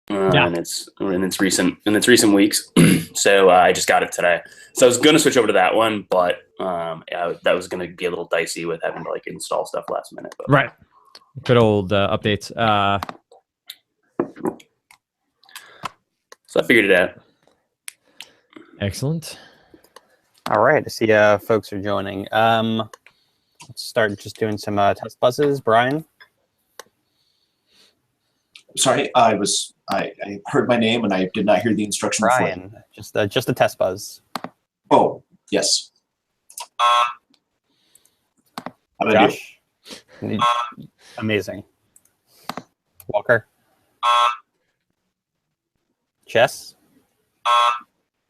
Yeah. and it's in its recent weeks. So I just got it today. So I was gonna switch over to that one, but that was gonna be a little dicey with having to like install stuff last minute. But Right. Good old updates. So I figured it out. Excellent. All right, I see folks are joining. Let's start just doing some test buzzes. Brian? Sorry, I heard my name and I did not hear the instruction before. Brian, just a test buzz. Oh, yes. How did I do? Josh? Amazing. Walker? Chess?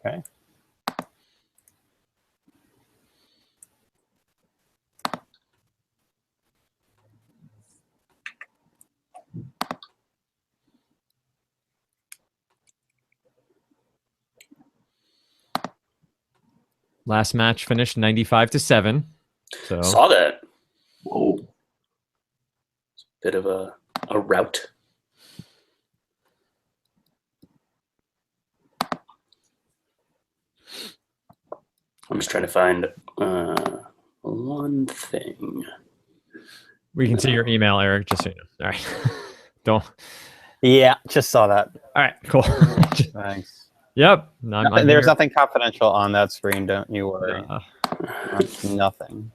Okay. Last match finished 95-7. So Saw that. Whoa. Bit of a rout. I'm just trying to find one thing. we can see your email, Eric, just so you know. All right. Don't. Yeah, just saw that. All right, cool. Thanks. Yep. There's nothing confidential on that screen, don't you worry. Nothing.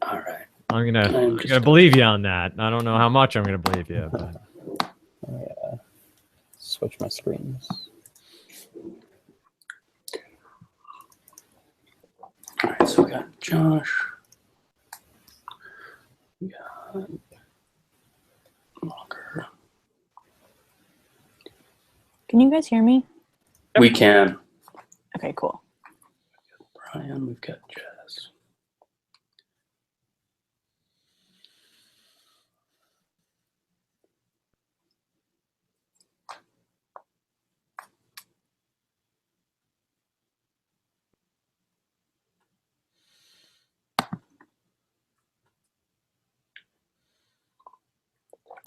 All right. I'm gonna believe you on that. I don't know how much I'm gonna believe you. But... Switch my screens. All right, so we got Josh. We got Walker. Can you guys hear me? We can. Okay, cool. Brian, we've got Jess.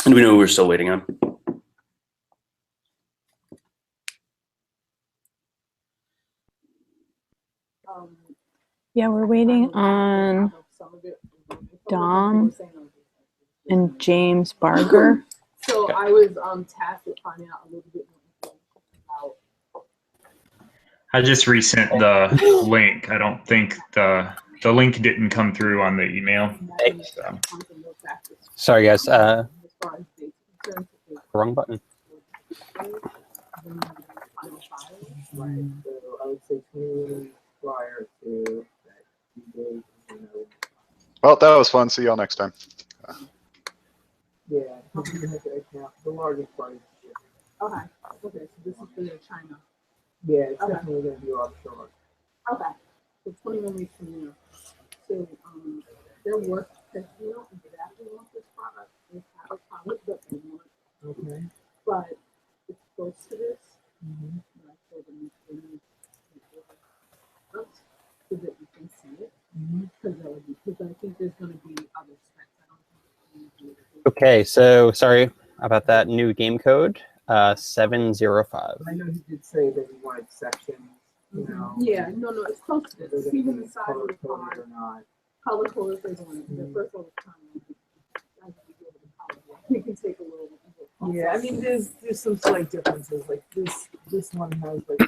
And we know who we're still waiting on. Yeah, we're waiting on Dom and James Barger. So I was tasked with finding out a little bit more about. I just resent the link. I don't think the link didn't come through on the email. So. Sorry, guys. Wrong button. Right. So I would say 20 prior to that. Well, that was fun. See y'all next time. Yeah, the largest part is okay. Okay, so this is for China. Yeah, it's definitely going to be offshore. Okay, so 21 weeks from now. So their work has exactly want this product. They have a product that they want. Okay. But it's close to this. Mm-hmm. And I told them they need to so that you can see it. Because I think there's going to be other specs. I don't think Okay, so sorry about that. New game code, 705. I know he did say that he wanted sections, you know. Yeah, no, it's close to this. Even the size of the card. Color coded for one. The first one was kind of we can take a little. Yeah, I mean, there's some slight differences. Like this one has like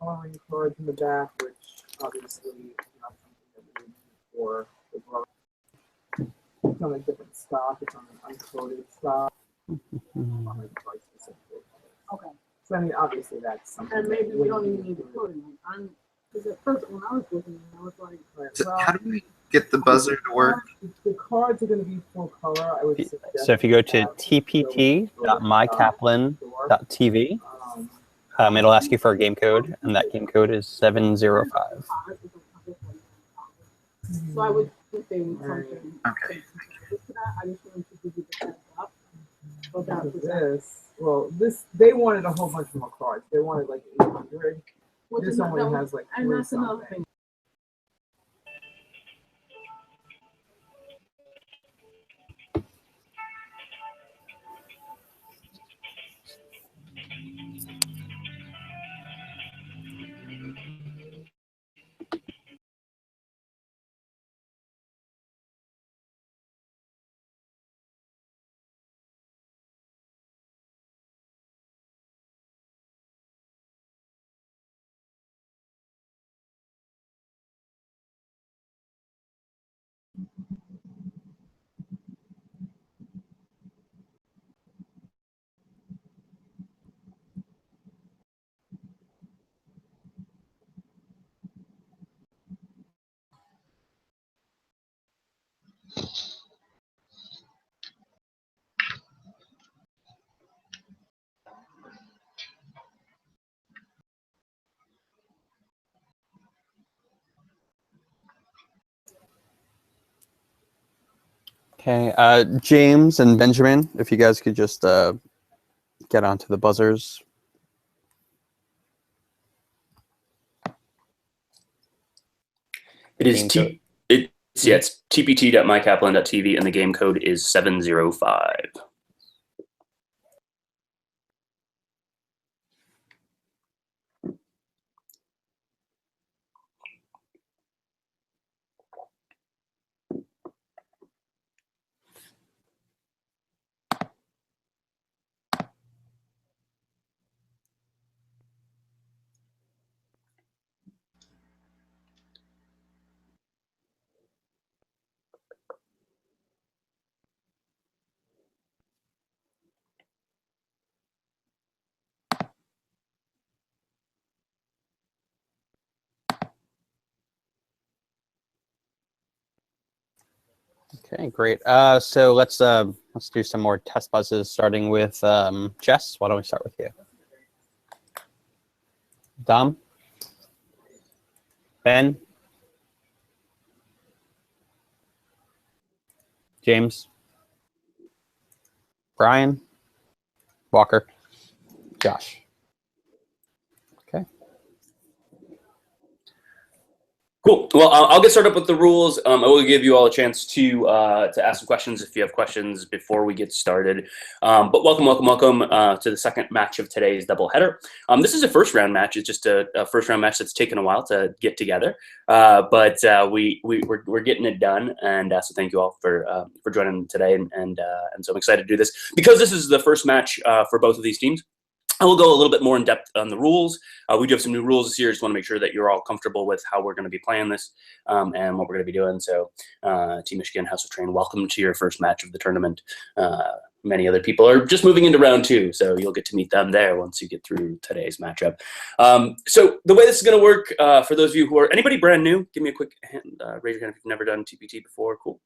coloring cards in the back, which obviously is not something that we would need for the glove. It's on a different stock. It's on an uncoated stock. Okay. So I mean, obviously that's something. And maybe we don't even need to put it on. Because at first, when I was looking, I was like, well, how do we get the buzzer to work? The cards are going to be full color. I would So if you go to tpt.mykaplan.tv, it'll ask you for a game code, and that game code is 705. So I would think they would something. Okay. I just wanted to give you the heads up about this. Well, they wanted a whole bunch more cards. They wanted like 800. This only has like 3 something. Okay, James and Benjamin, if you guys could just get onto the buzzers. It is Game code. it's tpt.mykaplan.tv, and the game code is 705. Okay, great. So let's do some more test buzzes, starting with Jess. Why don't we start with you? Dom? Ben? James? Brian? Walker? Josh? Okay. Cool. Well, I'll get started with the rules. I will give you all a chance to ask some questions if you have questions before we get started. But welcome to the second match of today's doubleheader. This is a first round match. It's just a first round match that's taken a while to get together, but we're getting it done. And so thank you all for joining today. And so I'm excited to do this because this is the first match for both of these teams. I will go a little bit more in depth on the rules. We do have some new rules this year. Just want to make sure that you're all comfortable with how we're going to be playing this and what we're going to be doing. So Team Michigan House of Train, welcome to your first match of the tournament. Many other people are just moving into round 2, so you'll get to meet them there once you get through today's matchup. So the way this is going to work, for those of you who are, anybody brand new, give me a quick hand, raise your hand if you've never done TPT before. Cool.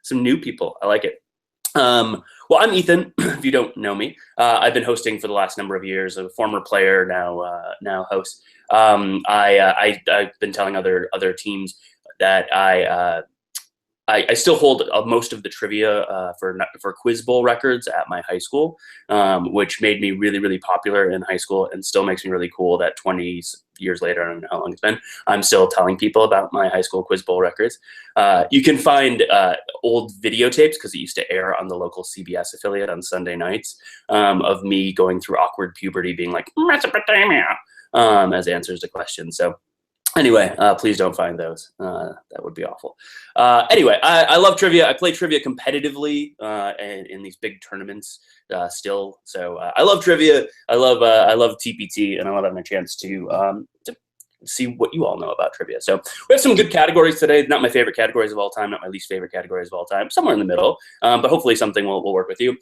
Some new people. I like it. Well, I'm Ethan, if you don't know me. I've been hosting for the last number of years, a former player, now host. I've been telling other teams that I still hold most of the trivia for Quiz Bowl records at my high school, which made me really, really popular in high school and still makes me really cool that 20 years later, I don't know how long it's been, I'm still telling people about my high school Quiz Bowl records. You can find old videotapes, because it used to air on the local CBS affiliate on Sunday nights, of me going through awkward puberty, being like, Mesopotamia, as answers to questions. So anyway, please don't find those. That would be awful. Anyway, I love trivia. I play trivia competitively in these big tournaments still. So I love trivia. I love TPT, and I love having a chance to see what you all know about trivia. So we have some good categories today. Not my favorite categories of all time, not my least favorite categories of all time, somewhere in the middle, but hopefully something will work with you.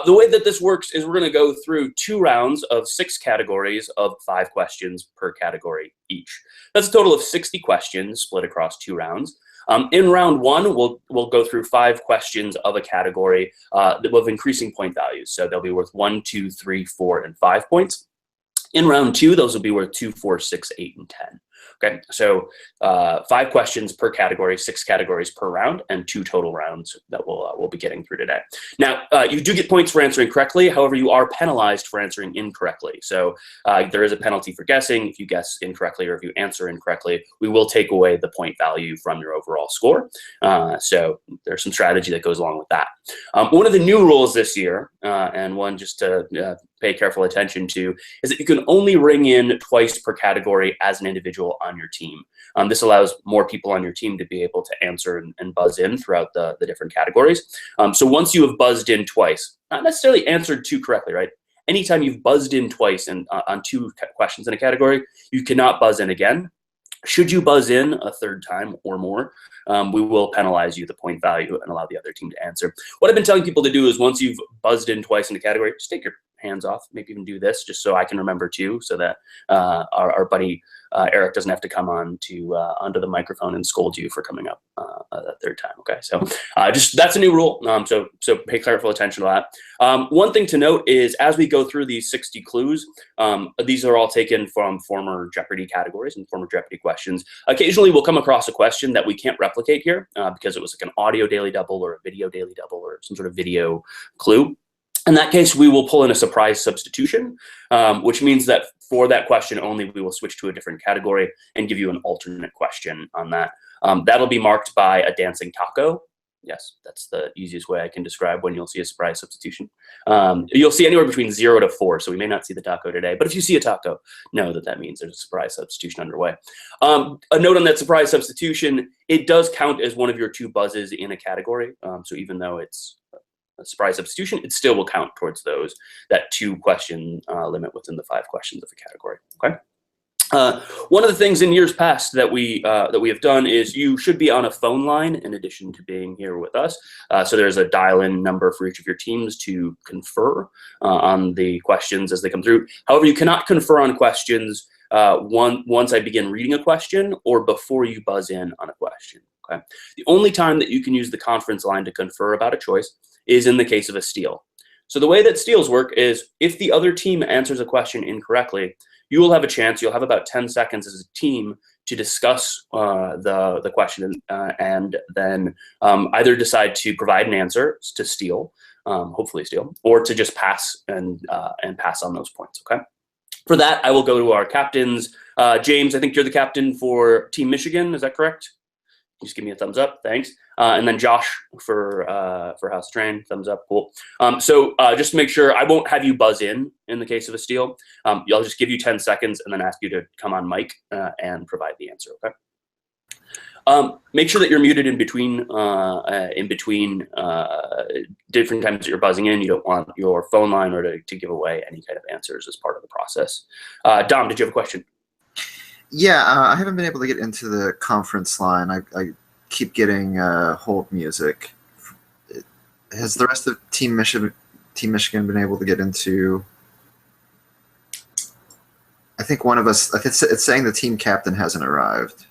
The way that this works is we're going to go through 2 rounds of 6 categories of 5 questions per category each. That's a total of 60 questions split across 2 rounds. In round 1, we'll go through 5 questions of a category with increasing point values. So they'll be worth 1, 2, 3, 4, and 5 points. In round 2, those will be worth 2, 4, 6, 8, and 10. Okay, so 5 questions per category, 6 categories per round, and 2 total rounds that we'll be getting through today. Now, you do get points for answering correctly. However, you are penalized for answering incorrectly. So there is a penalty for guessing. If you guess incorrectly or if you answer incorrectly, we will take away the point value from your overall score. So there's some strategy that goes along with that. One of the new rules this year, and one just to pay careful attention to is that you can only ring in twice per category as an individual on your team. This allows more people on your team to be able to answer and buzz in throughout the different categories. So once you have buzzed in twice, not necessarily answered two correctly, right? Anytime you've buzzed in twice and on two questions in a category, you cannot buzz in again. Should you buzz in a third time or more, we will penalize you the point value and allow the other team to answer. What I've been telling people to do is once you've buzzed in twice in a category, just take your hands off, maybe even do this just so I can remember too, so that our buddy Eric doesn't have to come on to onto the microphone and scold you for coming up a third time. Okay, so just that's a new rule. So pay careful attention to that. One thing to note is as we go through these 60 clues, these are all taken from former Jeopardy categories and former Jeopardy questions. Occasionally we'll come across a question that we can't replicate here because it was like an audio daily double or a video daily double or some sort of video clue. In that case, we will pull in a surprise substitution, which means that for that question only, we will switch to a different category and give you an alternate question on that. That'll be marked by a dancing taco. Yes, that's the easiest way I can describe when you'll see a surprise substitution. You'll see anywhere between 0 to 4, so we may not see the taco today. But if you see a taco, know that that means there's a surprise substitution underway. A note on that surprise substitution, it does count as one of your 2 buzzes in a category. So even though it's a surprise substitution, it still will count towards that 2 question limit within the 5 questions of a category. Okay. One of the things in years past that we have done is you should be on a phone line in addition to being here with us. So there's a dial-in number for each of your teams to confer on the questions as they come through. However, you cannot confer on questions once I begin reading a question or before you buzz in on a question. Okay. The only time that you can use the conference line to confer about a choice is in the case of a steal. So the way that steals work is if the other team answers a question incorrectly, you will have a chance, you'll have about 10 seconds as a team to discuss the question and then either decide to provide an answer to steal, hopefully steal, or to just pass and pass on those points, okay? For that, I will go to our captains. James, I think you're the captain for Team Michigan, is that correct? Just give me a thumbs up, thanks. And then Josh for House Train, thumbs up, cool. So just to make sure, I won't have you buzz in the case of a steal. I'll just give you 10 seconds and then ask you to come on mic and provide the answer, okay? Make sure that you're muted in between different times that you're buzzing in. You don't want your phone line or to give away any kind of answers as part of the process. Dom, did you have a question? Yeah, I haven't been able to get into the conference line. I keep getting hold music. Has the rest of Team Michigan been able to get into? I think one of us. It's saying the team captain hasn't arrived.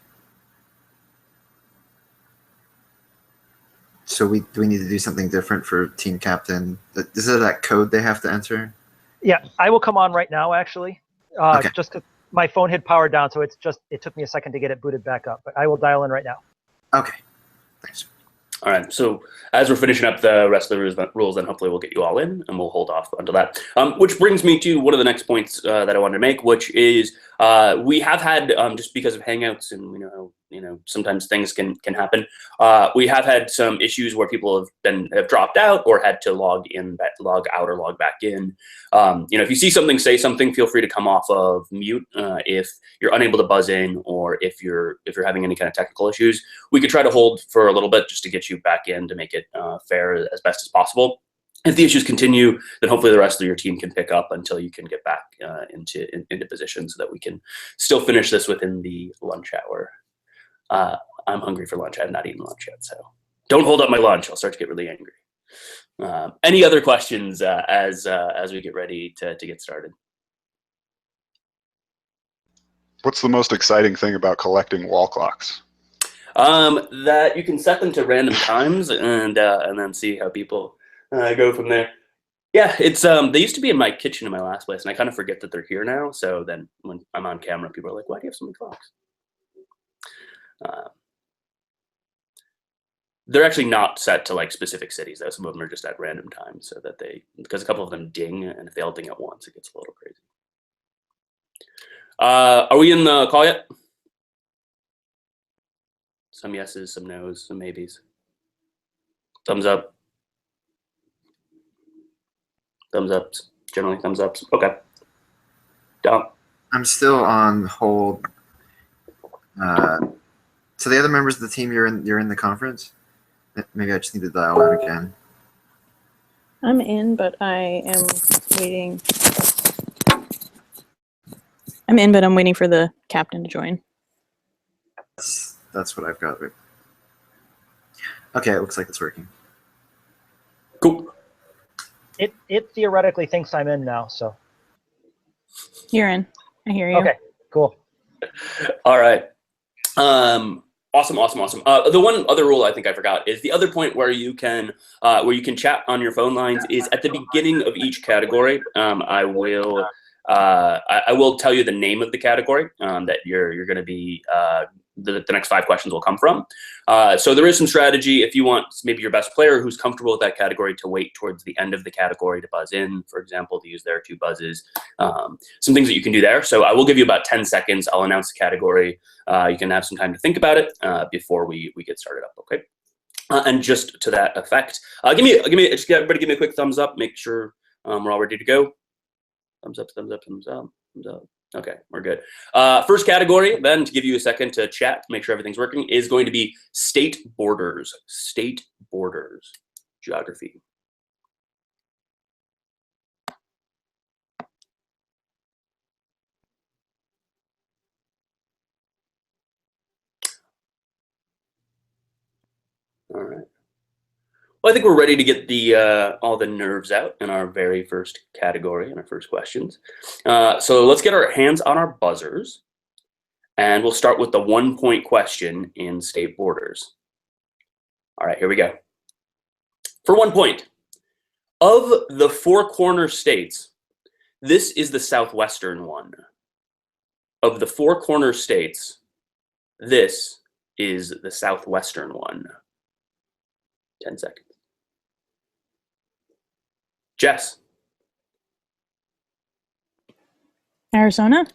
So do we need to do something different for team captain? Is there that code they have to enter? Yeah, I will come on right now. Actually, Okay. just 'cause my phone had powered down, so it took me a second to get it booted back up. But I will dial in right now. Okay, thanks. All right, so as we're finishing up the rest of the rules, then hopefully we'll get you all in and we'll hold off until that. Which brings me to one of the next points that I wanted to make, which is we have had, just because of Hangouts and sometimes things can happen, we have had some issues where people have dropped out or had to log out or log back in. If you see something, say something, feel free to come off of mute if you're unable to buzz in or if you're having any kind of technical issues. We could try to hold for a little bit just to get you back in to make it fair as best as possible. If the issues continue, then hopefully the rest of your team can pick up until you can get back into position so that we can still finish this within the lunch hour. I'm hungry for lunch. I have not eaten lunch yet, so don't hold up my lunch. I'll start to get really angry. Any other questions as we get ready to get started? What's the most exciting thing about collecting wall clocks? That you can set them to random times and then see how people go from there. Yeah, it's they used to be in my kitchen in my last place, and I kind of forget that they're here now. So then when I'm on camera, people are like, "Why do you have so many clocks?" They're actually not set to like specific cities, though. Some of them are just at random times, so that because a couple of them ding, and if they all ding at once, it gets a little crazy. Are we in the call yet? Some yeses, some nos, some maybes. Thumbs up. Thumbs ups. Generally thumbs up. Okay. Dom. I'm still on hold. So the other members of the team, you're in the conference? Maybe I just need to dial in again. I'm in, but I am waiting. I'm in, but I'm waiting for the captain to join. That's what I've got. Okay, it looks like it's working. Cool. It theoretically thinks I'm in now, so. You're in. I hear you. Okay, cool. All right. Awesome. The one other rule I think I forgot is the other point where you can chat on your phone lines is at the beginning of each category. I will tell you the name of the category that you're going to be the next 5 questions will come from. So there is some strategy if you want maybe your best player who's comfortable with that category to wait towards the end of the category to buzz in, for example, to use their 2 buzzes. Some things that you can do there. So I will give you about 10 seconds. I'll announce the category. You can have some time to think about it before we get started up, okay? And just to that effect, everybody give me a quick thumbs up. Make sure we're all ready to go. Thumbs up, thumbs up, thumbs up, thumbs up. Okay, we're good. First category, then, to give you a second to chat, make sure everything's working, is going to be state borders. State borders. Geography. All right. Well, I think we're ready to get the all the nerves out in our very first category and our first questions. So let's get our hands on our buzzers, and we'll start with the 1-point question in state borders. All right, here we go. For 1 point, of the 4 corner states, this is the southwestern one. Of the 4 corner states, this is the southwestern one. 10 seconds. Jess. Arizona?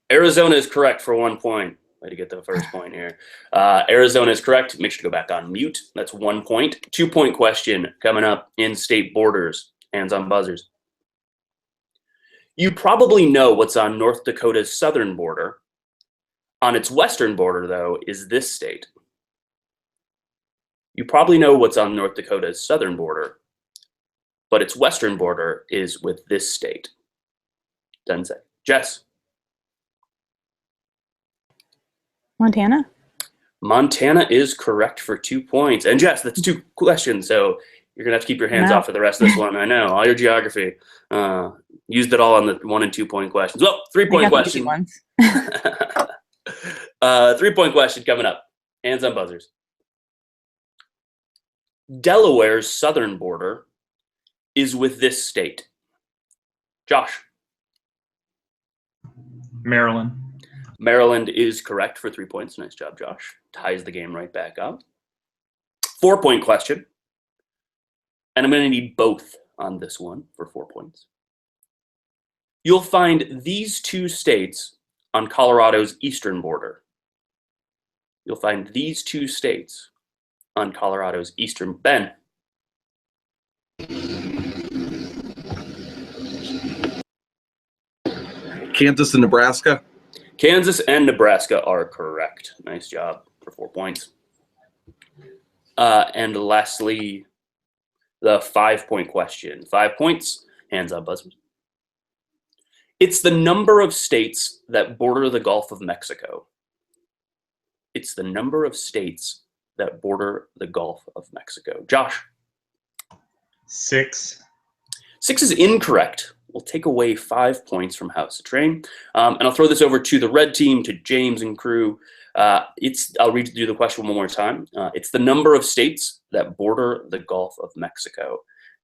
Arizona is correct for 1 point. Way to get the first point here. Arizona is correct. Make sure to go back on mute. That's 1 point. 2-point question coming up in state borders. Hands on buzzers. You probably know what's on North Dakota's southern border. On its western border, though, is this state. You probably know what's on North Dakota's southern border, but its western border is with this state. 10 seconds. Jess. Montana? Montana is correct for 2 points. And Jess, that's 2 questions, so you're going to have to keep your hands off for the rest of this one. I know, all your geography. Used it all on the 1- and 2-point questions. Well, 3-point question. 3-point question coming up. Hands on buzzers. Delaware's southern border is with this state. Josh. Maryland. Maryland is correct for 3 points. Nice job, Josh. Ties the game right back up. 4-point question. And I'm going to need both on this one for 4 points. You'll find these 2 states on Colorado's eastern border. You'll find these 2 states on Colorado's eastern. Ben. Kansas and Nebraska. Kansas and Nebraska are correct. Nice job for 4 points. And lastly, the 5-point question. 5 points. Hands on buzzers. It's the number of states that border the Gulf of Mexico. It's the number of states that border the Gulf of Mexico. Josh. 6. 6 is incorrect. We'll take away 5 points from House of Train. And I'll throw this over to the red team, to James and crew. I'll read you the question one more time. It's the number of states that border the Gulf of Mexico.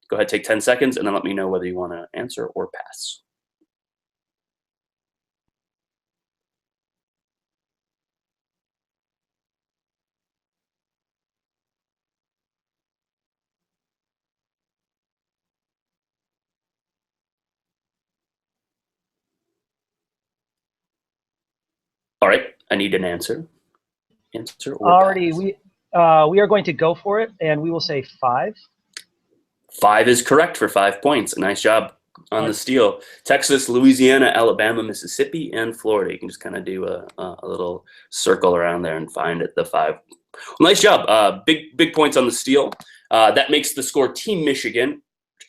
Go ahead, take 10 seconds, and then let me know whether you want to answer or pass. All right, I need an answer. Answer or Already, pass. we are going to go for it, and we will say 5. 5 is correct for 5 points. Nice job, on the steal. Texas, Louisiana, Alabama, Mississippi, and Florida. You can just kind of do a little circle around there and find the 5. Well, nice job. Big points on the steal. That makes the score Team Michigan.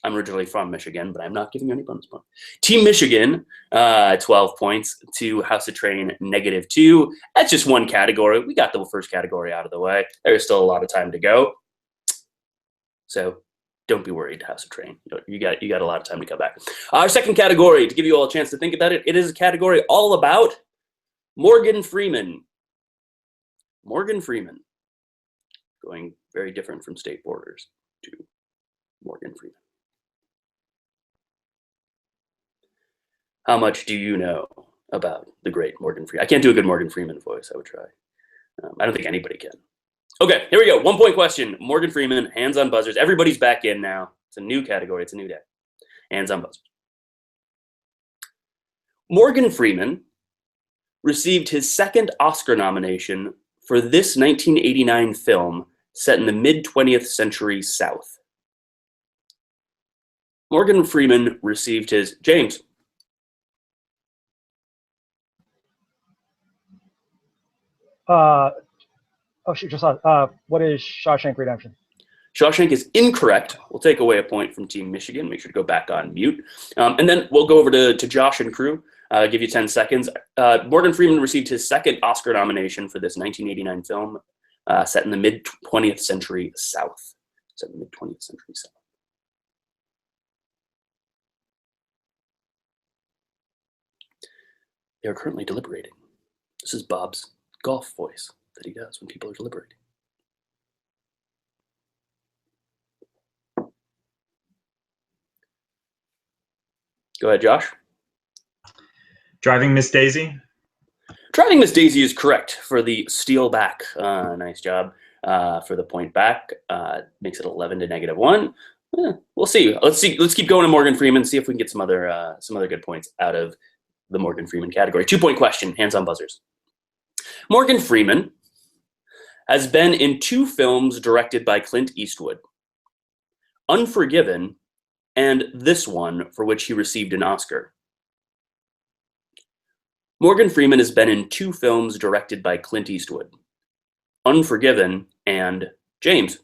I'm originally from Michigan, but I'm not giving you any bonus points. Team Michigan, 12 points to House of Train, -2. That's just one category. We got the first category out of the way. There's still a lot of time to go. So don't be worried, House of Train. You got a lot of time to come back. Our second category, to give you all a chance to think about it, it is a category all about Morgan Freeman. Morgan Freeman. Going very different from state borders to Morgan Freeman. How much do you know about the great Morgan Freeman? I can't do a good Morgan Freeman voice. I would try. I don't think anybody can. Okay, here we go. 1 point question. Morgan Freeman, hands on buzzers. Everybody's back in now. It's a new category. It's a new day. Hands on buzzers. Morgan Freeman received his second Oscar nomination for this 1989 film set in the mid-20th century South. Morgan Freeman received his... James. Shoot, just what is Shawshank Redemption? Shawshank is incorrect. We'll take away a point from Team Michigan. Make sure to go back on mute. And then we'll go over to Josh and crew. Give you 10 seconds. Morgan Freeman received his second Oscar nomination for this 1989 film set in the mid-20th century South. Set in the mid-20th century South. They are currently deliberating. This is Bob's golf voice that he does when people are deliberating. Go ahead, Josh. Driving Miss Daisy. Driving Miss Daisy is correct for the steal back. Nice job for the point back. Makes it 11 to -1. We'll see. Let's keep going to Morgan Freeman. See if we can get some other good points out of the Morgan Freeman category. 2-point question. Hands on buzzers. Morgan Freeman has been in 2 films directed by Clint Eastwood, Unforgiven and this one, for which he received an Oscar. Morgan Freeman has been in 2 films directed by Clint Eastwood, Unforgiven and James.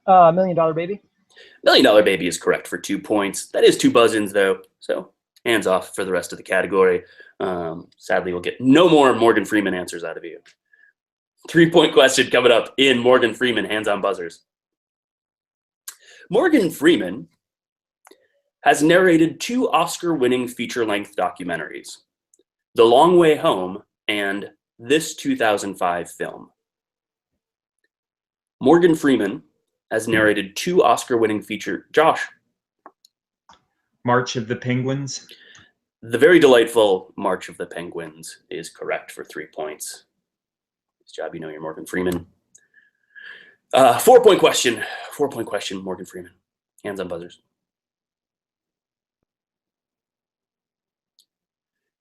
$1 Million Baby. $1 Million Baby is correct for 2 points. That is 2 buzz-ins though, so hands off for the rest of the category. Sadly, we'll get no more Morgan Freeman answers out of you. 3-point question coming up in Morgan Freeman, hands on buzzers. Morgan Freeman has narrated 2 Oscar-winning feature-length documentaries, The Long Way Home and this 2005 film. Morgan Freeman has narrated 2 Oscar-winning feature... Josh. March of the Penguins. The very delightful March of the Penguins is correct for 3 points. Nice job, you know your Morgan Freeman. 4-point question. 4-point question, Morgan Freeman. Hands on buzzers.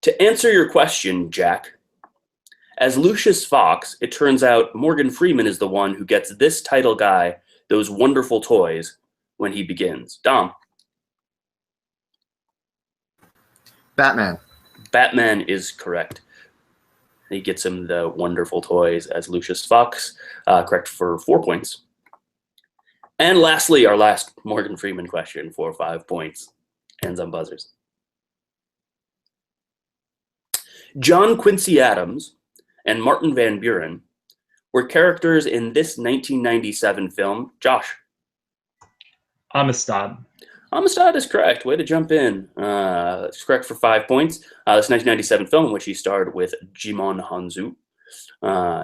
To answer your question, Jack, as Lucius Fox, it turns out Morgan Freeman is the one who gets this title guy those wonderful toys when he begins. Dom. Batman. Batman is correct. He gets him the wonderful toys as Lucius Fox, correct for 4 points. And lastly, our last Morgan Freeman question for 5 points. Hands on buzzers. John Quincy Adams and Martin Van Buren were characters in this 1997 film. Josh. Amistad. Amistad is correct. Way to jump in. It's correct for 5 points. This 1997 film in which he starred with Djimon Hounsou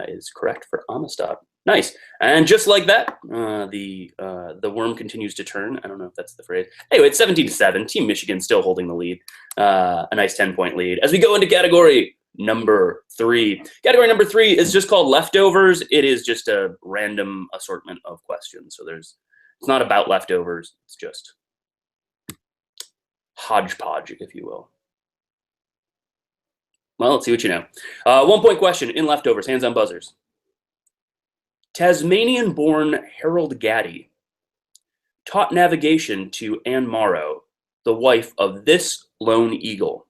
is correct for Amistad. Nice. And just like that, the worm continues to turn. I don't know if that's the phrase. Anyway, it's 17-7. Team Michigan still holding the lead. A nice 10-point lead. As we go into category number 3. Category number 3 is just called leftovers. It is just a random assortment of questions. So it's not about leftovers. It's just hodgepodge, if you will. Well, let's see what you know. 1-point question in leftovers. Hands on buzzers. Tasmanian-born Harold Gatty taught navigation to Anne Morrow, the wife of this lone eagle?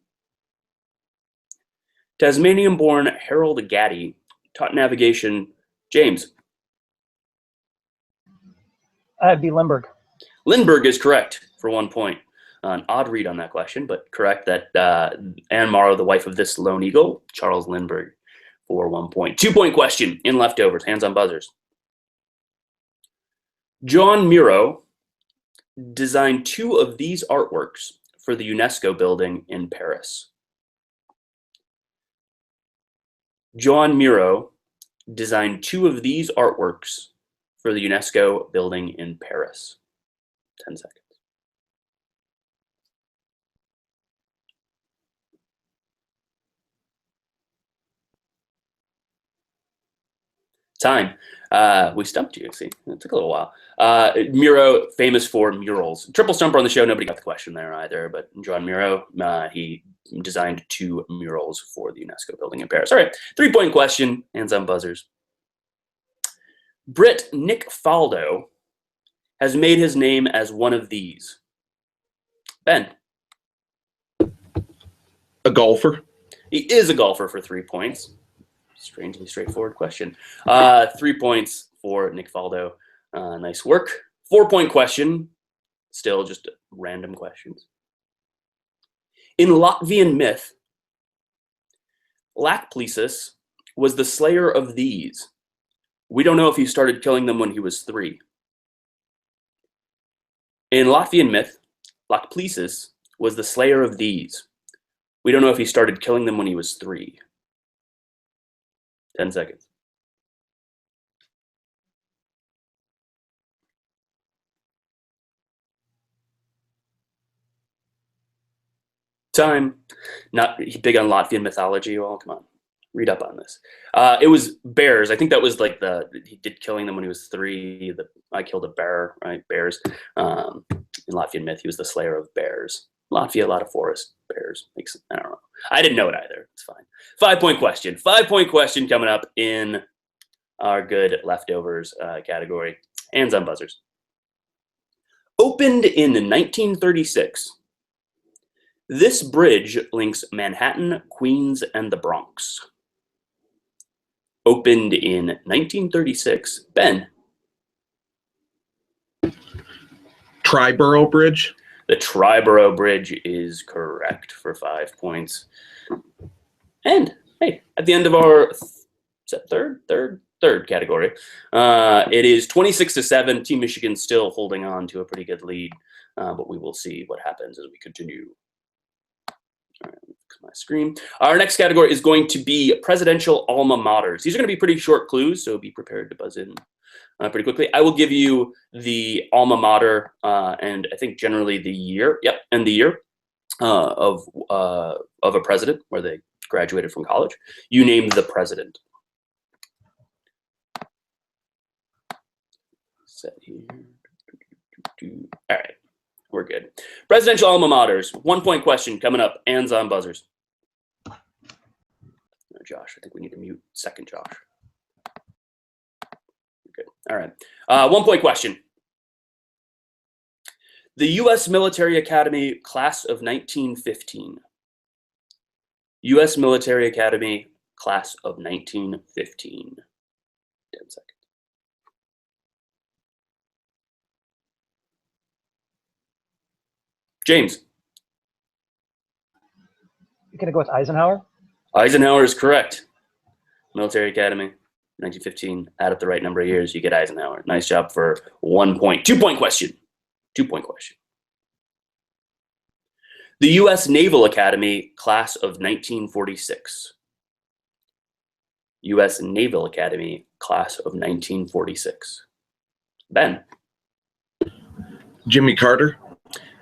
Tasmanian-born Harold Gatty taught navigation. James. I'd be Limburg. Lindbergh is correct for 1 point. An odd read on that question, but correct that Anne Morrow, the wife of this lone eagle, Charles Lindbergh, for 1 point. 2 point question in leftovers, hands on buzzers. John Miro designed 2 of these artworks for the UNESCO building in Paris. John Miro designed 2 of these artworks for the UNESCO building in Paris. 10 seconds. Time. We stumped you, see. It took a little while. Miro, famous for murals. Triple stumper on the show. Nobody got the question there either, but John Miro, he designed 2 murals for the UNESCO building in Paris. All right, 3 point question, hands on buzzers. Brit Nick Faldo has made his name as one of these. Ben. A golfer. He is a golfer for 3 points. Strangely straightforward question. 3 points for Nick Faldo. Nice work. 4 point question. Still just random questions. In Latvian myth, Lac-Plesis was the slayer of these. We don't know if he started killing them when he was 3. In Latvian myth, Lac-Plesis was the slayer of these. We don't know if he started killing them when he was 3. 10 seconds. Time. Not big on Latvian mythology. Well, come on. Read up on this. It was bears. I think that was like he did killing them when he was 3. I killed a bear, right? Bears. In Latvian myth, he was the slayer of bears. Latvia, a lot of forest bears. I don't know. I didn't know it either. It's fine. 5 point question. 5 point question coming up in our good leftovers category. Hands on buzzers. Opened in 1936, this bridge links Manhattan, Queens, and the Bronx. Opened in 1936. Ben. Triborough Bridge. The Triborough Bridge is correct for 5 points. And hey, at the end of our third category, it is 26-7. Team Michigan still holding on to a pretty good lead, but we will see what happens as we continue. All right, fix my screen. Our next category is going to be presidential alma maters. These are going to be pretty short clues, so be prepared to buzz in pretty quickly. I will give you the alma mater and I think generally the year. Yep, and the year of a president where they graduated from college. You name the president. Set here. All right, we're good. Presidential alma maters. 1 point question coming up. Hands on buzzers. Josh, I think we need to mute second Josh. Good. All right. 1 point question. The U.S. Military Academy class of 1915. U.S. Military Academy class of 1915. 10 seconds. James. You're going to go with Eisenhower? Eisenhower is correct. Military Academy, 1915. Add up the right number of years, you get Eisenhower. Nice job for 1 point. 2 point question. 2 point question. The U.S. Naval Academy class of 1946. U.S. Naval Academy class of 1946. Ben. Jimmy Carter.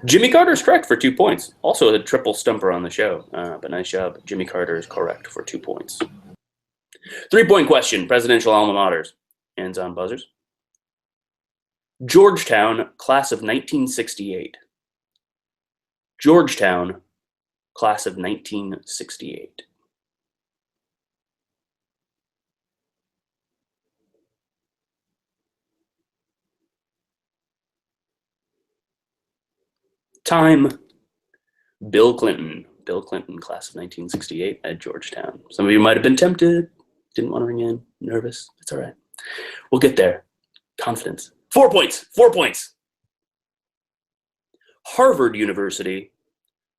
Jimmy Carter is correct for 2 points. Also a triple stumper on the show, but nice job. Jimmy Carter is correct for 2 points. 3 point question, presidential alma maters. Hands on buzzers. Georgetown, class of 1968. Georgetown, class of 1968. Time. Bill Clinton. Bill Clinton, class of 1968 at Georgetown. Some of you might have been tempted, didn't want to ring in, nervous. It's all right. We'll get there. Confidence. 4 points. 4 points. Harvard University,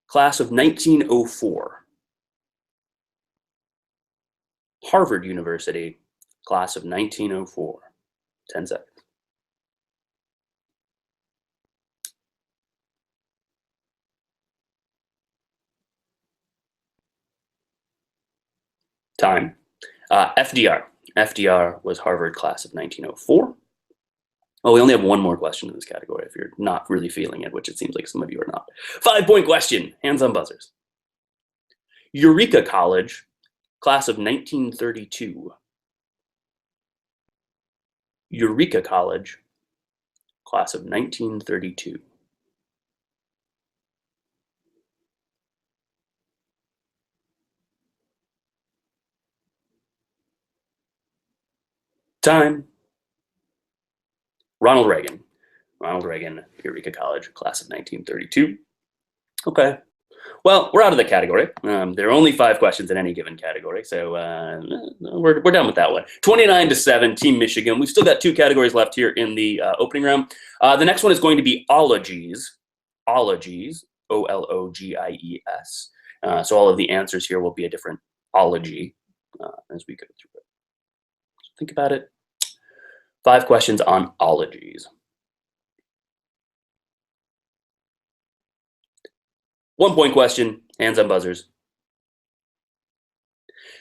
class of 1904. Harvard University, class of 1904. 10 seconds. Time. FDR. FDR was Harvard class of 1904. Oh, we only have one more question in this category if you're not really feeling it, which it seems like some of you are not. 5-point question. Hands on buzzers. Eureka College, class of 1932. Eureka College, class of 1932. Time. Ronald Reagan. Ronald Reagan, Eureka College, class of 1932. Okay. Well, we're out of the category. There are only 5 questions in any given category, so we're done with that one. 29-7, Team Michigan. We've still got 2 categories left here in the opening round. The next one is going to be ologies. Ologies, O-L-O-G-I-E-S. So all of the answers here will be a different ology as we go through it. Think about it. 5 questions on ologies. 1-point question, hands on buzzers.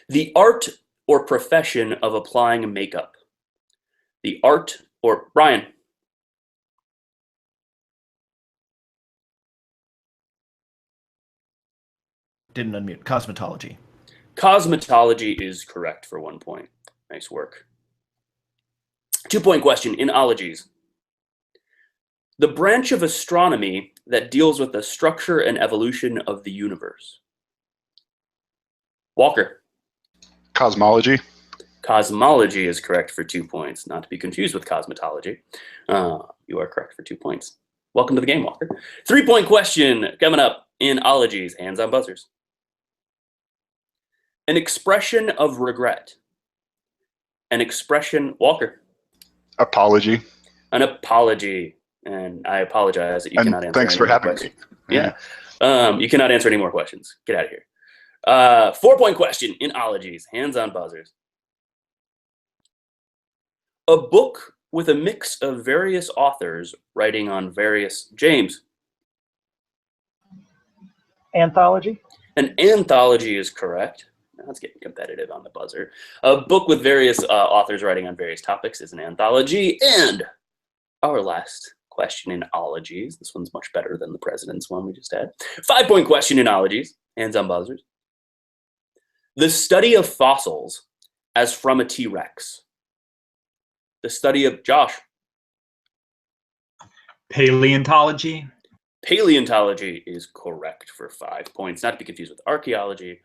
The art or profession of applying makeup. The art or, Brian. Didn't unmute. Cosmetology. Cosmetology is correct for 1 point. Nice work. 2-point question in ologies. The branch of astronomy that deals with the structure and evolution of the universe. Walker. Cosmology. Cosmology is correct for 2 points, not to be confused with cosmetology. You are correct for 2 points. Welcome to the game, Walker. 3-point question coming up in ologies. Hands on buzzers. An expression of regret. An expression, Walker. Apology. An apology. And I apologize that you cannot answer. Thanks for having me. Yeah. You cannot answer any more questions. Get out of here. 4-point question in ologies. Hands on buzzers. A book with a mix of various authors writing on various... James. Anthology. An anthology is correct. That's getting competitive on the buzzer. A book with various authors writing on various topics is an anthology. And our last question in ologies. This one's much better than the president's one we just had. 5-point question in ologies. Hands on buzzers. The study of fossils as from a T-Rex. The study of, Josh. Paleontology. Paleontology is correct for 5 points. Not to be confused with archaeology.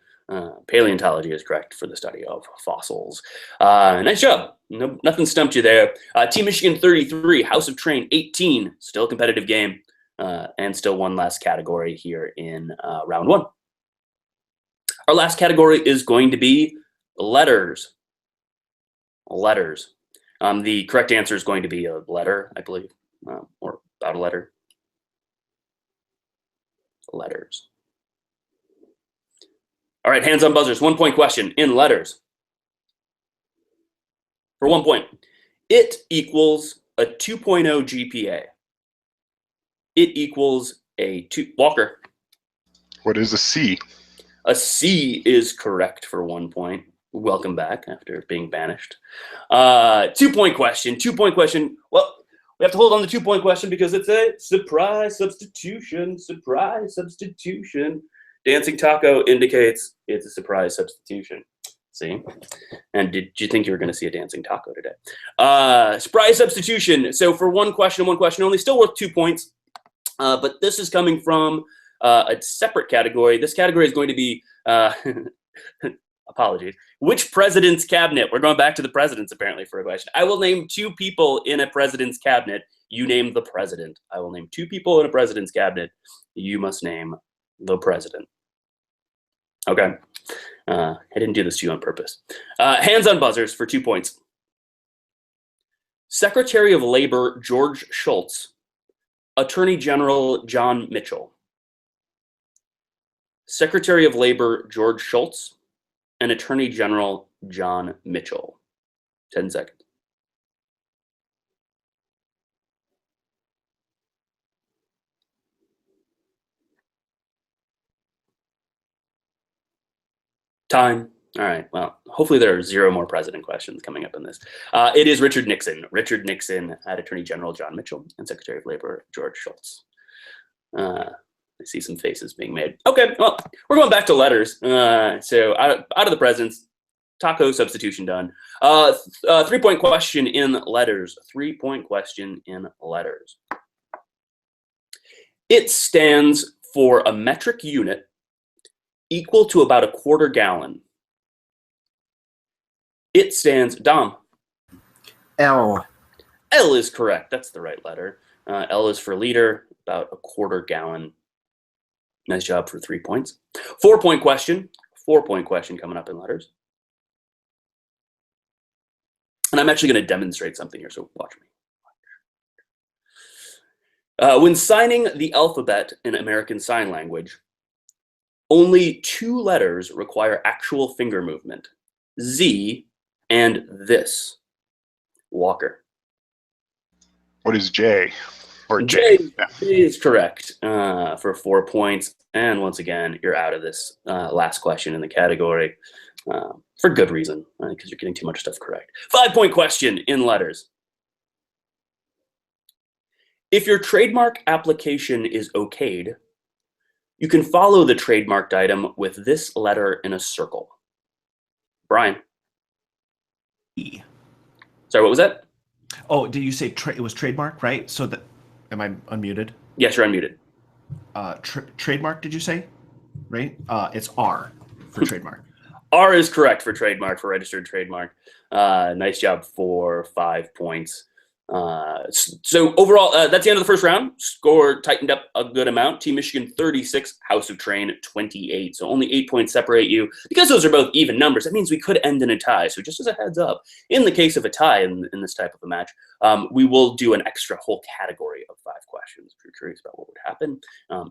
Paleontology is correct for the study of fossils. Nice job. No, nothing stumped you there. Team Michigan 33, House of Train 18. Still a competitive game. And still one last category here in round 1. Our last category is going to be letters. Letters. The correct answer is going to be a letter, I believe, or about a letter. Letters. All right, hands on buzzers. 1-point question in letters. For 1 point, it equals a 2.0 GPA. It equals a 2. Walker. What is a C? A C is correct for 1 point. Welcome back after being banished. 2-point question. 2-point question. Well, we have to hold on the 2-point question because it's a surprise substitution. Surprise substitution. Dancing Taco indicates it's a surprise substitution. See? And did you think you were going to see a dancing taco today? Surprise substitution. So for 1 question only, still worth 2 points. But this is coming from a separate category. This category is going to be Apologies. Which president's cabinet? We're going back to the presidents apparently for a question. I will name 2 people in a president's cabinet. You name the president. I will name 2 people in a president's cabinet. You must name the president. Okay. I didn't do this to you on purpose. Hands on buzzers for 2 points. Secretary of Labor George Shultz, Attorney General John Mitchell. Secretary of Labor George Shultz and Attorney General John Mitchell. 10 seconds. Time. All right. Well, hopefully there are 0 more president questions coming up in this. It is Richard Nixon. Richard Nixon had Attorney General John Mitchell and Secretary of Labor George Shultz. I see some faces being made. Okay. Well, we're going back to letters. So out of the presidents, taco substitution done. 3-point question in letters. 3-point question in letters. It stands for a metric unit equal to about a quarter gallon. It stands, Dom. L. L is correct. That's the right letter. L is for liter, about a quarter gallon. Nice job for 3 points. 4-point question. 4-point question coming up in letters. And I'm actually going to demonstrate something here, so watch me. When signing the alphabet in American Sign Language, only 2 letters require actual finger movement. Z and this. Walker. What is J? Or J, J? Yeah. J is correct for 4 points. And once again, you're out of this last question in the category for good reason, because you're getting too much stuff correct. 5-point question in letters. If your trademark application is okayed, you can follow the trademarked item with this letter in a circle. Brian. E. Sorry, what was that? Oh, did you say it was trademark, right? So that, am I unmuted? Yes, you're unmuted. Trademark, did you say? Right? It's R for trademark. R is correct for trademark, for registered trademark. Nice job for 5 points. So overall, that's the end of the first round. Score tightened up a good amount. Team Michigan 36, House of Train 28. So only 8 points separate you. Because those are both even numbers, that means we could end in a tie. So just as a heads up, in the case of a tie in this type of a match, we will do an extra whole category of 5 questions if you're curious about what would happen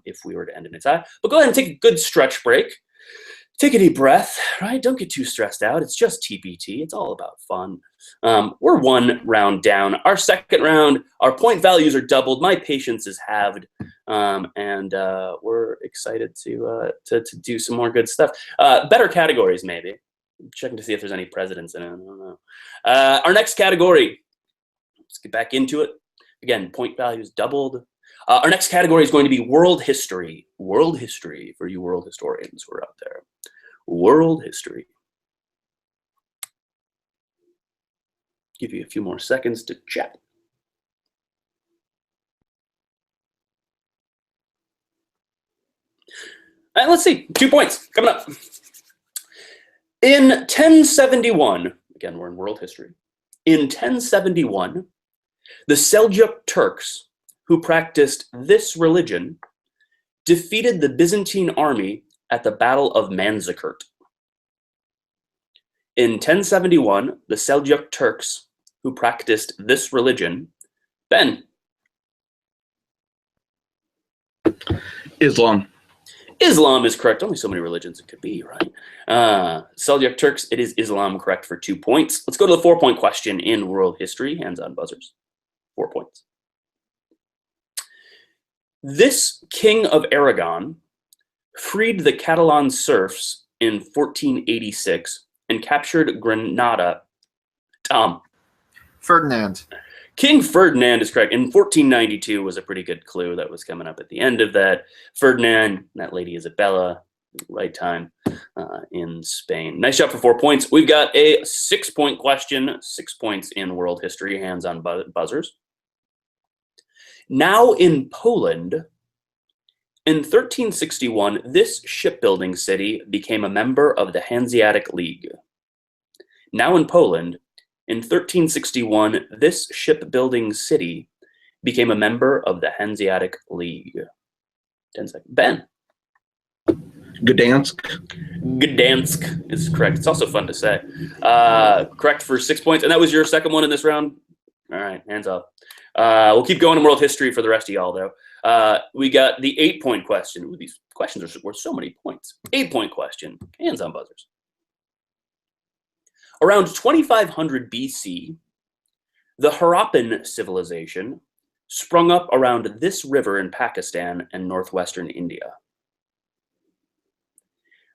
if we were to end in a tie. But go ahead and take a good stretch break. Take a deep breath, right? Don't get too stressed out. It's just TPT. It's all about fun. We're 1 round down. Our second round, our point values are doubled. My patience is halved. And we're excited to do some more good stuff. Better categories, maybe. I'm checking to see if there's any presidents in it. I don't know. Our next category, let's get back into it. Again, point values doubled. Our next category is going to be world history. World history for you world historians who are out there. World history. Give you a few more seconds to chat. All right, let's see. 2 points coming up. In 1071, again, we're in world history. In 1071, the Seljuk Turks, who practiced this religion, defeated the Byzantine army at the Battle of Manzikert. In 1071, the Seljuk Turks, who practiced this religion, Ben. Islam. Islam is correct. Only so many religions it could be, right? Seljuk Turks, it is Islam, correct for 2 points. Let's go to the 4-point question in world history. Hands on buzzers. 4 points. This king of Aragon freed the Catalan serfs in 1486 and captured Granada. Tom. Ferdinand. King Ferdinand is correct. In 1492 was a pretty good clue that was coming up at the end of that. Ferdinand, that lady Isabella, right time in Spain. Nice job for 4 points. We've got a 6-point question, 6 points in world history, hands on buzzers. Now in Poland, In 1361, this shipbuilding city became a member of the Hanseatic League. Now in Poland, in 1361, this shipbuilding city became a member of the Hanseatic League. 10 seconds. Ben. Gdansk. Gdansk is correct. It's also fun to say. Correct for 6 points. And that was your second one in this round? All right, hands up. We'll keep going in world history for the rest of y'all, though. We got the 8-point question. Ooh, these questions are worth so many points. 8-point question. Hands on buzzers. Around 2500 BC, the Harappan civilization sprung up around this river in Pakistan and northwestern India.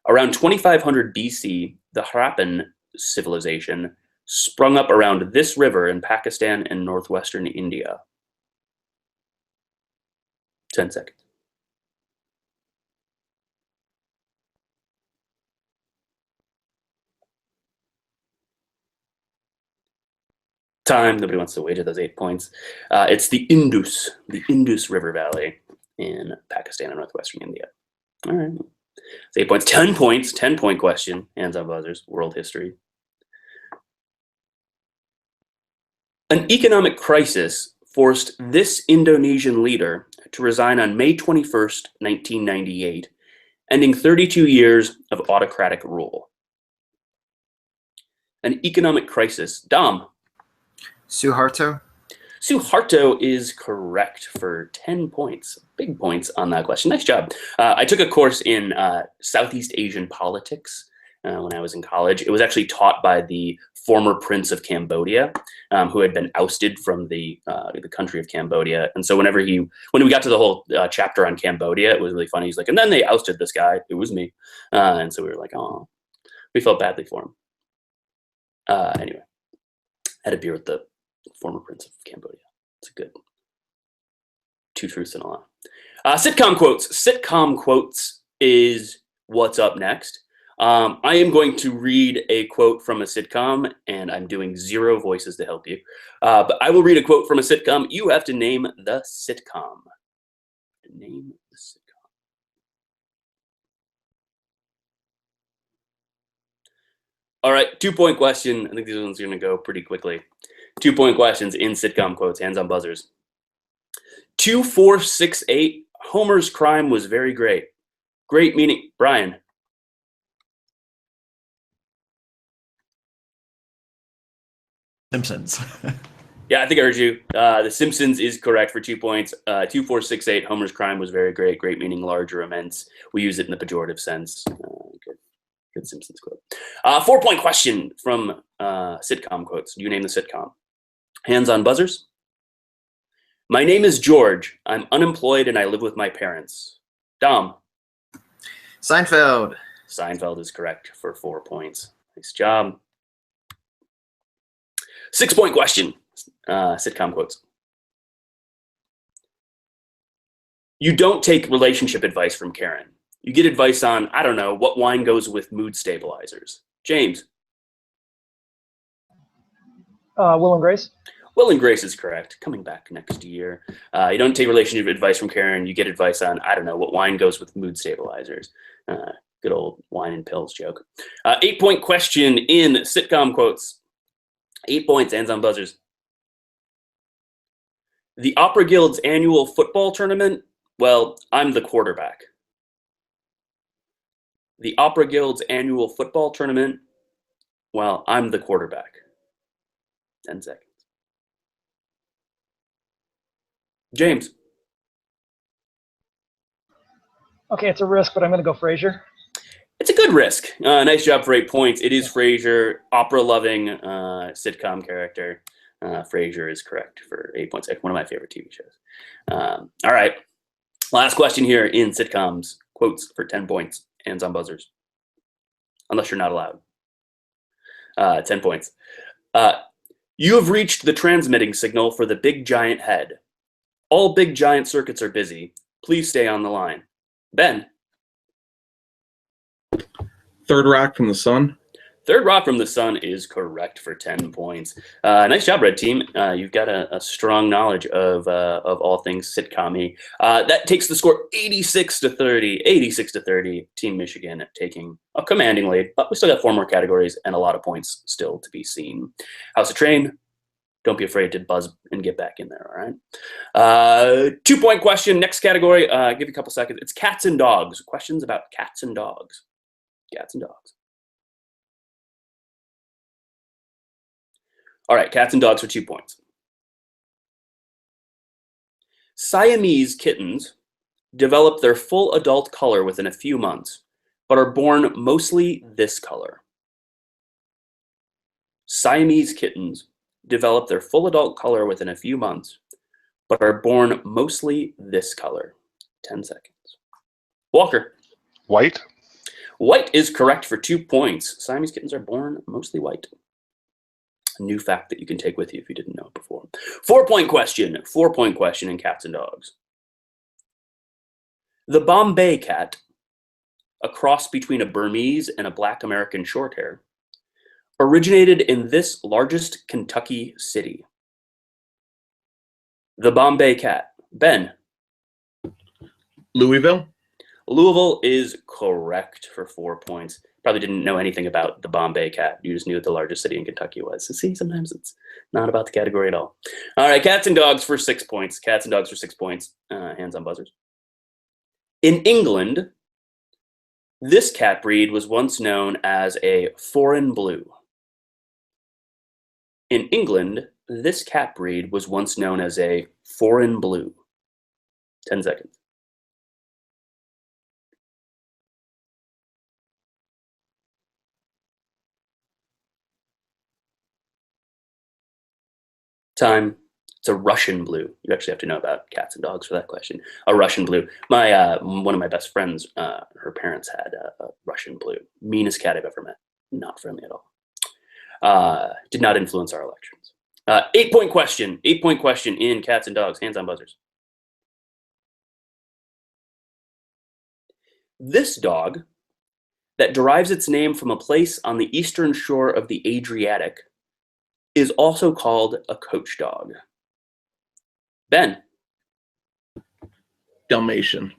Around 2500 BC, the Harappan civilization sprung up around this river in Pakistan and northwestern India. 10 seconds. Time. Nobody wants to wager those 8 points. It's the Indus River Valley in Pakistan and northwestern India. All right. It's 8 points. 10 points. 10-point question. Hands on buzzers. World history. An economic crisis forced this Indonesian leader to resign on May 21st, 1998, ending 32 years of autocratic rule. An economic crisis. Dom. Suharto? Suharto is correct for 10 points. Big points on that question. Nice job. I took a course in Southeast Asian politics when I was in college. It was actually taught by the former Prince of Cambodia, who had been ousted from the country of Cambodia. And so when we got to the whole chapter on Cambodia, it was really funny. He's like, and then they ousted this guy. It was me. And so we were like, oh, we felt badly for him. Anyway, had a beer with the former Prince of Cambodia. It's a good 2 truths and a lie. Sitcom quotes. Sitcom quotes is what's up next. I am going to read a quote from a sitcom, and I'm doing 0 voices to help you. But I will read a quote from a sitcom. You have to name the sitcom. Name the sitcom. All right, 2-point question. I think these ones are going to go pretty quickly. 2-point questions in sitcom quotes. Hands on buzzers. 2468. Homer's crime was very great. Great meaning. Brian. Simpsons. Yeah, I think I heard you. The Simpsons is correct for 2 points. 2468. Homer's crime was very great. Great meaning large or immense. We use it in the pejorative sense. Good Simpsons quote. 4-point question from sitcom quotes. You name the sitcom. Hands on buzzers. My name is George. I'm unemployed and I live with my parents. Dom. Seinfeld. Seinfeld is correct for 4 points. Nice job. 6-point question. Sitcom quotes. You don't take relationship advice from Karen. You get advice on, I don't know, what wine goes with mood stabilizers. James. Will and Grace. Will and Grace is correct. Coming back next year. You don't take relationship advice from Karen. You get advice on, I don't know, what wine goes with mood stabilizers. Good old wine and pills joke. 8-point question in sitcom quotes. 8 points, hands on buzzers. The Opera Guild's annual football tournament, well, I'm the quarterback. The Opera Guild's annual football tournament, well, I'm the quarterback. 10 seconds. James. Okay, it's a risk, but I'm going to go Frasier. It's a good risk. Nice job for 8 points. It is Frasier, opera-loving sitcom character. Frasier is correct for 8 points. One of my favorite TV shows. All right. Last question here in sitcoms. Quotes for 10 points. Hands on buzzers. Unless you're not allowed. 10 points. You have reached the transmitting signal for the big giant head. All big giant circuits are busy. Please stay on the line. Ben. Third Rock from the Sun. Third Rock from the Sun is correct for 10 points. Nice job, Red Team. You've got a strong knowledge of all things sitcom-y. That takes the score 86-30. 86-30. Team Michigan taking a commanding lead, but we still got 4 more categories and a lot of points still to be seen. House of Train, don't be afraid to buzz and get back in there, all right? 2-point question, next category. Give you a couple seconds. It's cats and dogs. Questions about cats and dogs. Cats and dogs. All right, cats and dogs for 2 points. Siamese kittens develop their full adult color within a few months, but are born mostly this color. Siamese kittens develop their full adult color within a few months, but are born mostly this color. 10 seconds. Walker. White. White is correct for 2 points. Siamese kittens are born mostly white. A new fact that you can take with you if you didn't know it before. 4-point question. 4-point question in cats and dogs. The Bombay cat, a cross between a Burmese and a black American shorthair, originated in this largest Kentucky city. The Bombay cat. Ben. Louisville. Louisville is correct for 4 points. Probably didn't know anything about the Bombay cat. You just knew what the largest city in Kentucky was. So see, sometimes it's not about the category at all. All right, cats and dogs for 6 points. Cats and dogs for 6 points. Hands on buzzers. In England, this cat breed was once known as a foreign blue. In England, this cat breed was once known as a foreign blue. 10 seconds. Time. It's a Russian blue. You actually have to know about cats and dogs for that question. A Russian blue. My one of my best friends, her parents had a Russian blue. Meanest cat I've ever met. Not friendly at all. Did not influence our elections. 8-point question. 8-point question in cats and dogs. Hands on buzzers. This dog, that derives its name from a place on the eastern shore of the Adriatic, is also called a coach dog. Ben. Dalmatian.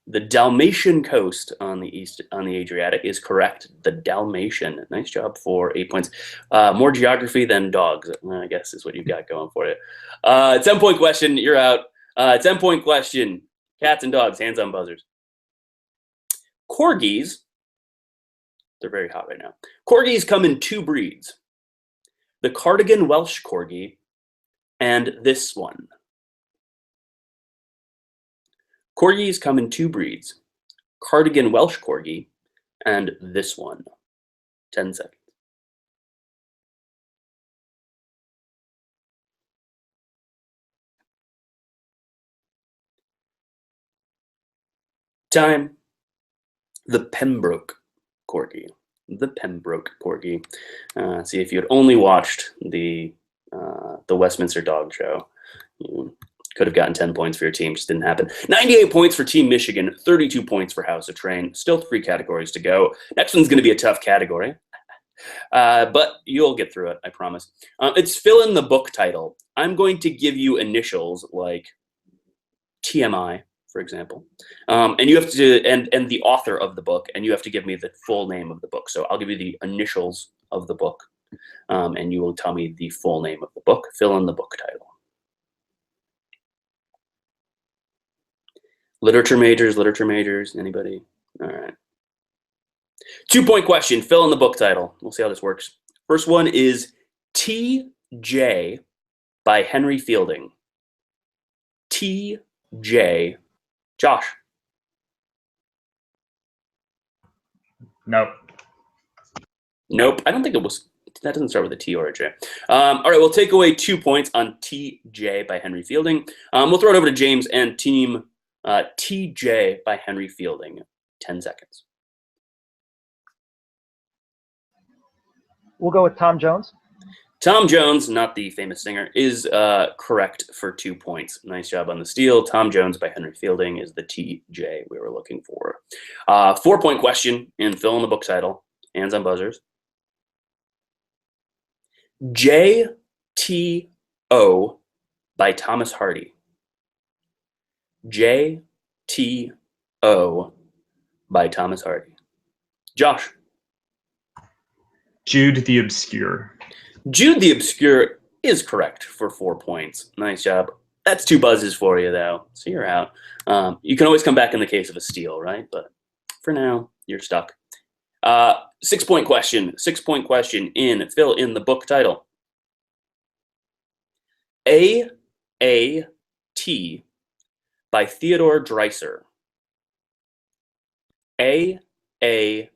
The Dalmatian coast on the Adriatic is correct. The Dalmatian. Nice job for 8 points. More geography than dogs, I guess, is what you've got going for you. 10-point question. You're out. 10-point question. Cats and dogs. Hands on buzzers. Corgis. They're very hot right now. Corgis come in 2 breeds. The Cardigan Welsh Corgi and this one. Corgis come in 2 breeds. Cardigan Welsh Corgi and this one. 10 seconds. Time. The Pembroke Corgi. The Pembroke Corgi. See, if you had only watched the Westminster Dog Show, you could have gotten 10 points for your team. Just didn't happen. 98 points for Team Michigan. 32 points for House of Train. Still 3 categories to go. Next one's going to be a tough category, but you'll get through it. I promise. It's fill in the book title. I'm going to give you initials like TMI, for example, and you have to and the author of the book, and you have to give me the full name of the book. So I'll give you the initials of the book, and you will tell me the full name of the book. Fill in the book title. Literature majors, anybody? All right. 2-point question. Fill in the book title. We'll see how this works. First one is T.J. by Henry Fielding. T.J. Josh. Nope. Nope. I don't think it was. That doesn't start with a T or a J. All right, we'll take away 2 points on T.J. by Henry Fielding. We'll throw it over to James and team T.J. by Henry Fielding. 10 seconds. We'll go with Tom Jones. Tom Jones, not the famous singer, is correct for 2 points. Nice job on the steal. Tom Jones by Henry Fielding is the TJ we were looking for. 4-point question in fill in the book title. Hands on buzzers. J.T.O. by Thomas Hardy. J.T.O. by Thomas Hardy. Josh. Jude the Obscure. Jude the Obscure is correct for 4 points. Nice job. That's 2 buzzes for you, though, so you're out. You can always come back in the case of a steal, right? But for now, you're stuck. 6-point question. 6-point question in fill in the book title. A.A.T. by Theodore Dreiser. A.A.T.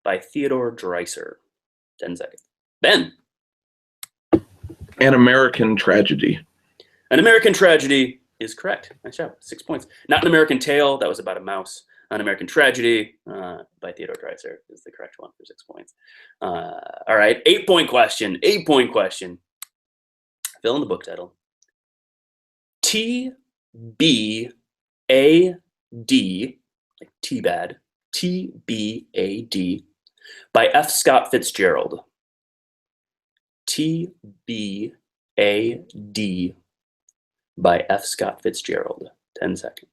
by Theodore Dreiser. 10 seconds. Ben. An American Tragedy. An American Tragedy is correct. Nice job. 6 points. Not An American Tale. That was about a mouse. An American Tragedy by Theodore Dreiser is the correct one for 6 points. All right. 8-point question. 8-point question. Fill in the book title. T.B.A.D. like T-Bad. T.B.A.D. by F. Scott Fitzgerald. T.B.A.D. by F. Scott Fitzgerald. 10 seconds.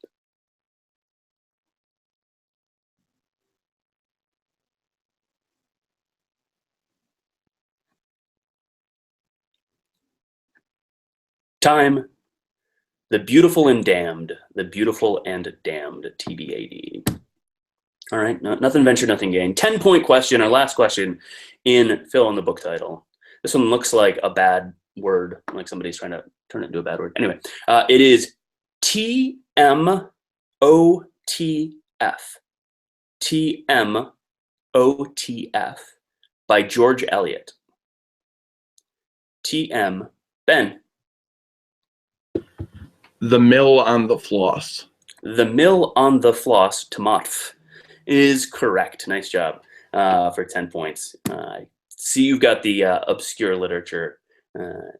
Time. The Beautiful and Damned. The Beautiful and Damned. TBAD. All right. Nothing ventured, nothing gained. 10-point question. Our last question in fill in the book title. This one looks like a bad word, like somebody's trying to turn it into a bad word. Anyway, it is TMOTF. TMOTF by George Eliot. TM. Ben. The Mill on the Floss. The Mill on the Floss, Tomatf, is correct. Nice job for 10 points. See, you've got the obscure literature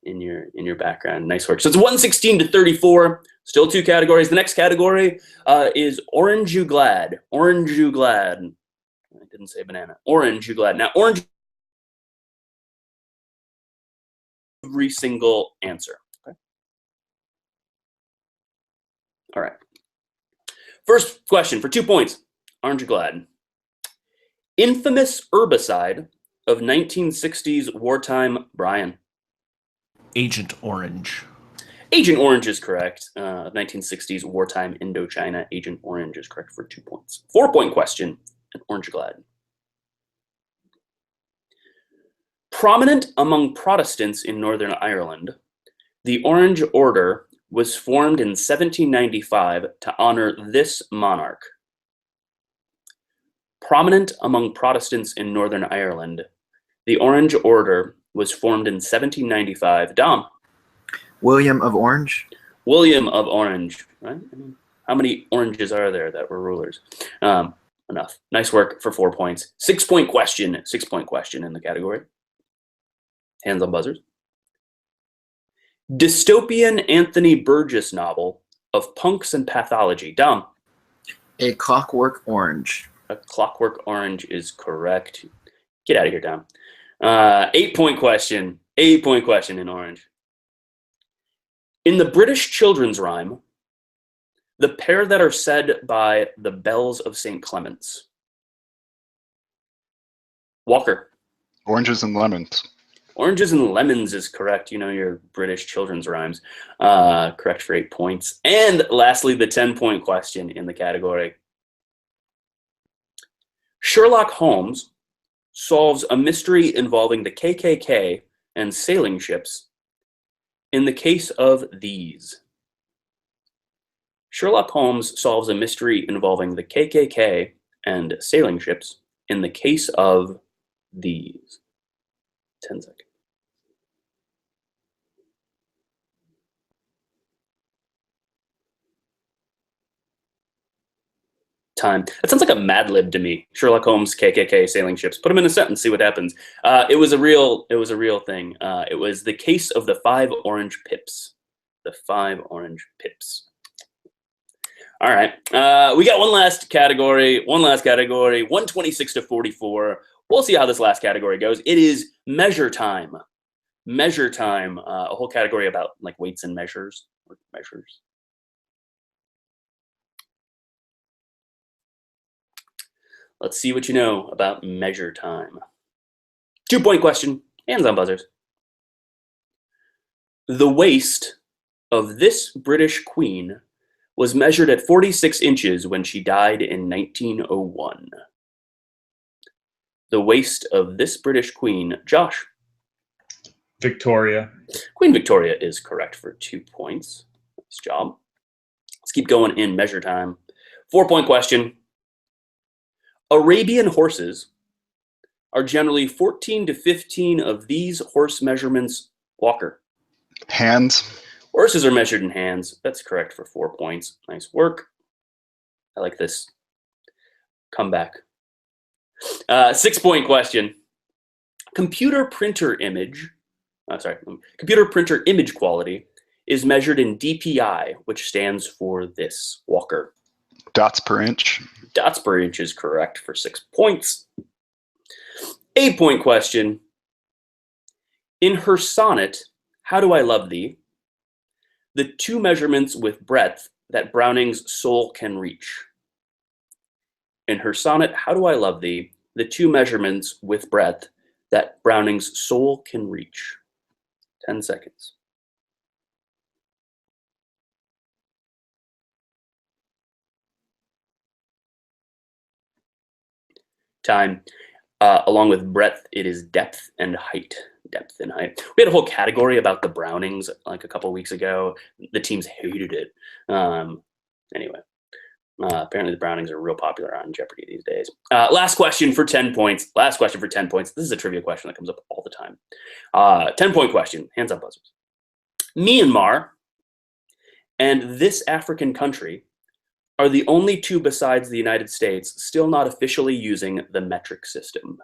in your background. Nice work. So it's 116 to 34. Still 2 categories. The next category is Orange You Glad. Orange You Glad. I didn't say banana. Orange You Glad. Now, orange. Every single answer. Okay. All right. First question for 2 points. Aren't you glad? Infamous herbicide of 1960s wartime Brian. Agent Orange. Agent Orange is correct. 1960s wartime Indochina. Agent Orange is correct for 2 points. 4-point question. Orange Glad. Prominent among Protestants in Northern Ireland, the Orange Order was formed in 1795 to honor this monarch. Prominent among Protestants in Northern Ireland, the Orange Order was formed in 1795. Dom. William of Orange. William of Orange, right? I mean, how many oranges are there that were rulers? Enough. Nice work for 4 points. 6-point question. 6-point question in the category. Hands on buzzers. Dystopian Anthony Burgess novel of punks and pathology. Dom. A Clockwork Orange. A Clockwork Orange is correct. Get out of here, Dom. 8-point question. 8-point question in orange. In the British children's rhyme, the pair that are said by the bells of St. Clement's. Walker. Oranges and lemons. Oranges and lemons is correct. You know your British children's rhymes. Correct for 8 points. And lastly, the 10-point question in the category. Sherlock Holmes solves a mystery involving the KKK and sailing ships in the case of these. Sherlock Holmes solves a mystery involving the KKK and sailing ships in the case of these. 10 seconds. Time. That sounds like a Mad Lib to me. Sherlock Holmes, KKK, sailing ships. Put them in a sentence, see what happens. It was a real thing. It was the case of the 5 orange pips. The 5 orange pips. All right. We got one last category. 126 to 44. We'll see how this last category goes. It is measure time. Measure time, a whole category about like weights and measures. Or measures. Let's see what you know about measure time. 2-point question, hands on buzzers. The waist of this British queen was measured at 46 inches when she died in 1901. The waist of this British queen, Josh. Victoria. Queen Victoria is correct for 2 points. Nice job. Let's keep going in measure time. 4-point question. Arabian horses are generally 14 to 15 of these horse measurements. Walker. Hands. Horses are measured in hands. That's correct for 4 points. Nice work. I like this comeback. 6-point question. Computer printer image quality is measured in DPI, which stands for this. Walker. Dots per inch. Dots per inch is correct for 6 points. 8-point question. In her sonnet, How Do I Love Thee, the 2 measurements with breadth that Browning's soul can reach. In her sonnet, How Do I Love Thee, the 2 measurements with breadth that Browning's soul can reach. 10 seconds. Time. Along with breadth, it is depth and height. Depth and height. We had a whole category about the Brownings like a couple weeks ago. The teams hated it. Anyway, apparently the Brownings are real popular on Jeopardy these days. Last question for 10 points. Last question for 10 points. This is a trivia question that comes up all the time. 10-point question. Hands up buzzers. Myanmar and this African country are the only 2 besides the United States still not officially using the metric system.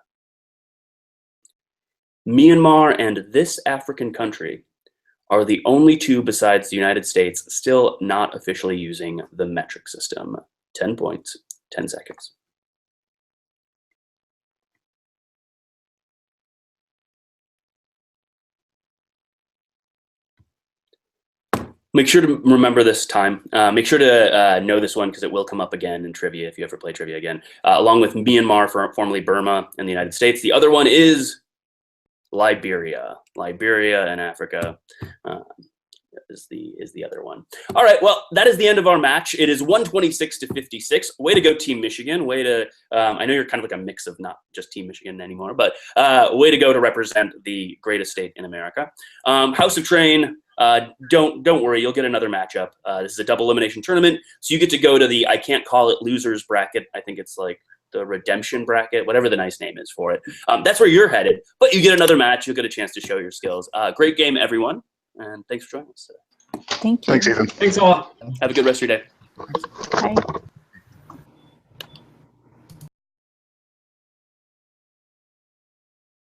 Myanmar and this African country are the only 2 besides the United States still not officially using the metric system. 10 points, 10 seconds. Make sure to remember this time. Make sure to know this one because it will come up again in trivia if you ever play trivia again. Along with Myanmar, formerly Burma, and the United States. The other one is Liberia. Liberia in Africa is the other one. All right, well, that is the end of our match. It is 126-56. Way to go, Team Michigan. Way to, I know you're kind of like a mix of not just Team Michigan anymore, but way to go to represent the greatest state in America. House of Train, don't worry, you'll get another matchup. This is a double elimination tournament, so you get to go to the, I can't call it losers bracket. I think it's like the redemption bracket, whatever the nice name is for it. That's where you're headed, but you get another match. You'll get a chance to show your skills. Great game, everyone, and thanks for joining us today. Thank you. Thanks, Ethan. Thanks a lot. Have a good rest of your day. Bye.